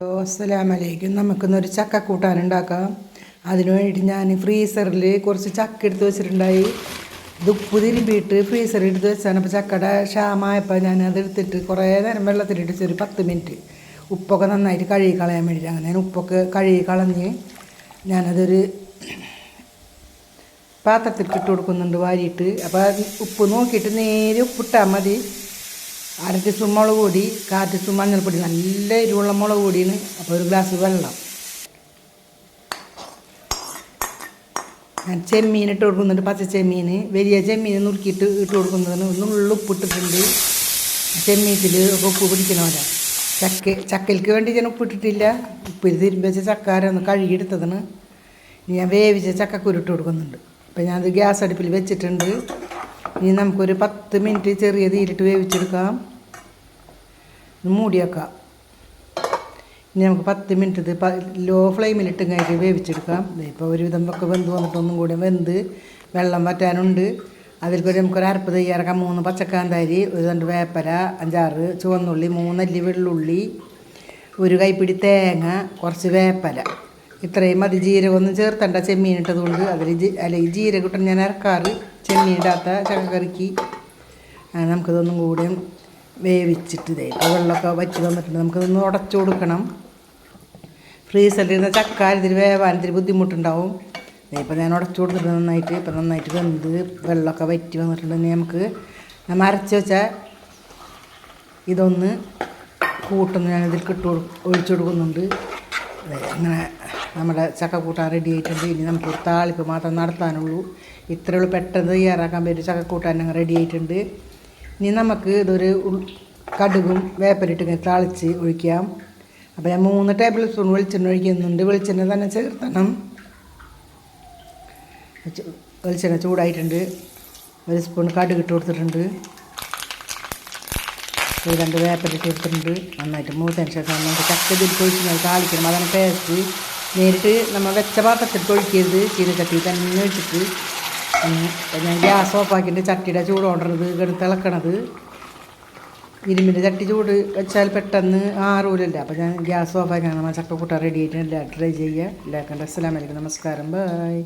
അസ്സലാമലൈക്കും. നമുക്കിന്നൊരു ചക്ക കൂട്ടാൻ ഉണ്ടാക്കാം. അതിനു വേണ്ടി ഞാൻ ഫ്രീസറിൽ കുറച്ച് ചക്ക എടുത്ത് വെച്ചിട്ടുണ്ടായി. ഇത് ഉപ്പ് തിരുമ്പിയിട്ട് ഫ്രീസറിൽ എടുത്ത് വെച്ചാണ്. അപ്പോൾ ചക്കയുടെ ക്ഷാമമായപ്പോൾ ഞാൻ അതെടുത്തിട്ട് കുറേ നേരം വെള്ളത്തിലിട്ട് ഒരു 10 മിനിറ്റ് ഉപ്പൊക്കെ നന്നായിട്ട് കഴുകി കളയാൻ വേണ്ടിയിട്ട്. അങ്ങനെ ഞാൻ ഉപ്പൊക്കെ കഴുകി കളഞ്ഞ് ഞാനതൊരു പാത്രത്തിൽ ഇട്ട് കൊടുക്കുന്നുണ്ട് വാരിയിട്ട്. അപ്പോൾ ഉപ്പ് നോക്കിയിട്ട് നേരെ ഉപ്പിട്ടാൽ മതി. 1/2 ടീസ്പൂൺ മുളക് പൊടി, 1/4 ടീസ്പൂൺ മഞ്ഞൾപ്പൊടി, നല്ല എരിവുള്ള മുളക് പൊടിയാണ്. അപ്പോൾ ഒരു ഗ്ലാസ് വെള്ളം. ഞാൻ ചെമ്മീൻ ഇട്ട് കൊടുക്കുന്നുണ്ട്. പച്ച ചെമ്മീൻ, വലിയ ചെമ്മീൻ നുറുക്കിയിട്ട് ഇട്ട് കൊടുക്കുന്നതിന് നുള്ളു ഉപ്പിട്ടിട്ടുണ്ട്. ചെമ്മീത്തിൽ ഉപ്പ് പിടിക്കണ പോലെ. ചക്കയ്ക്ക് വേണ്ടി ഞാൻ ഉപ്പിട്ടിട്ടില്ല. ഉപ്പിൽ തിരുമ്പി വെച്ച ചക്കാരൊന്ന് കഴുകിയെടുത്തതാണ്. ഞാൻ വേവിച്ച ചക്കക്കുരു കൊടുക്കുന്നുണ്ട്. അപ്പോൾ ഞാനത് ഗ്യാസ് അടുപ്പിൽ വെച്ചിട്ടുണ്ട്. ഇനി നമുക്കൊരു 10 മിനിറ്റ് ചെറിയ തീയിലിട്ട് വേവിച്ചെടുക്കാം. മൂടി വെക്കാം. ഇനി നമുക്ക് 10 മിനിറ്റ് ഇത് ലോ ഫ്ലെയിമിലിട്ട് കഴിഞ്ഞിട്ട് വേവിച്ചെടുക്കാം. ഇപ്പോൾ ഒരുവിധം ഒക്കെ വെന്ത് വന്നിട്ട് ഒന്നും കൂടി വെന്ത് വെള്ളം വറ്റാനുണ്ട്. അതിൽ കൂടി നമുക്കൊരു അരപ്പ് തയ്യാറാക്കാം. 3 പച്ചക്കാന്താരി, 1 വേപ്പല, 5-6 ചുവന്നുള്ളി, 3 അല്ലി വെള്ളുള്ളി, 1 കൈപ്പിടി തേങ്ങ, കുറച്ച് വേപ്പല, ഇത്രയും മതി. ജീരകമൊന്നും ചേർത്തണ്ട ചെമ്മീൻ ഇട്ടതുകൊണ്ട്. ഈ ജീരകം ഇട്ട് ഞാൻ ഇറക്കാറ് ചെമ്മീൻ ഇടാത്ത ചക്കക്കറിക്ക്. നമുക്കിതൊന്നും കൂടി വേവിച്ചിട്ട് ഇപ്പോൾ വെള്ളമൊക്കെ വറ്റി വന്നിട്ടുണ്ട്. നമുക്കിതൊന്ന് ഉടച്ചു കൊടുക്കണം. ഫ്രീസറിലിരുന്ന ചക്ക ഇതിൽ വേവാൻ ഇത്തിരി ബുദ്ധിമുട്ടുണ്ടാവും. ഇപ്പോൾ ഞാൻ ഉടച്ചു കൊടുത്തിട്ട് നന്നായിട്ട് ഇപ്പം നന്നായിട്ട് വെന്ത് വെള്ളമൊക്കെ വറ്റി വന്നിട്ടുണ്ടെങ്കിൽ നമുക്ക് നമ്മൾ അരച്ച് വെച്ചാൽ ഇതൊന്ന് കൂട്ടുന്ന ഞാനിതിൽ ഒഴിച്ചു കൊടുക്കുന്നുണ്ട്. അങ്ങനെ നമ്മുടെ ചക്ക കൂട്ടാൻ റെഡി ആയിട്ടുണ്ട്. ഇനി നമുക്ക് താളിപ്പ് മാത്രം നടത്താനുള്ളൂ. ഇത്രയുള്ളൂ, പെട്ടെന്ന് തയ്യാറാക്കാൻ പറ്റും. ചക്ക കൂട്ടാൻ അങ്ങ് റെഡി ആയിട്ടുണ്ട്. ഇനി നമുക്ക് ഇതൊരു കടുകും വേപ്പലിട്ട് ഇങ്ങനെ താളിച്ച് ഒഴിക്കാം. അപ്പോൾ ഞാൻ 3 ടേബിൾ സ്പൂൺ വെളിച്ചെണ്ണ ഒഴിക്കുന്നുണ്ട്. വെളിച്ചെണ്ണ തന്നെ ചേർത്തണം. വെളിച്ചെണ്ണ ചൂടായിട്ടുണ്ട്. 1 സ്പൂൺ കടുക് ഇട്ട് കൊടുത്തിട്ടുണ്ട്. 2 വേപ്പലിട്ട് കൊടുത്തിട്ടുണ്ട്. നന്നായിട്ട് മൂത്തതിന് ശേഷം നമുക്ക് ചക്ക ഇതിൽ ഒഴിച്ച് താളിക്കണം. അതാണ് ടേസ്റ്റ്. നേരിട്ട് നമ്മൾ വെച്ച പാത്രത്തിൽ ഒഴിക്കരുത്. ചീനച്ചട്ടി തന്നെ വെച്ചിട്ട് ഞാൻ ഗ്യാസ് ഓഫാക്കിയിട്ട് ചട്ടിയുടെ ചൂട് കൊണ്ടുവരുന്നത് എടുത്ത് ഇളക്കണത്. ഇരുമ്പിൻ്റെ ചട്ടി ചൂട് വെച്ചാൽ പെട്ടെന്ന് ആറൂലല്ല. അപ്പോൾ ഞാൻ ഗ്യാസ് ഓഫാക്കിയാണ്. നമ്മൾ ചക്ക കൂട്ടാൻ റെഡി ആയിട്ട് എല്ലാവരും ട്രൈ ചെയ്യുക. എല്ലാവർക്കും അസ്സലാമു അലൈക്കും, നമസ്കാരം, ബൈ.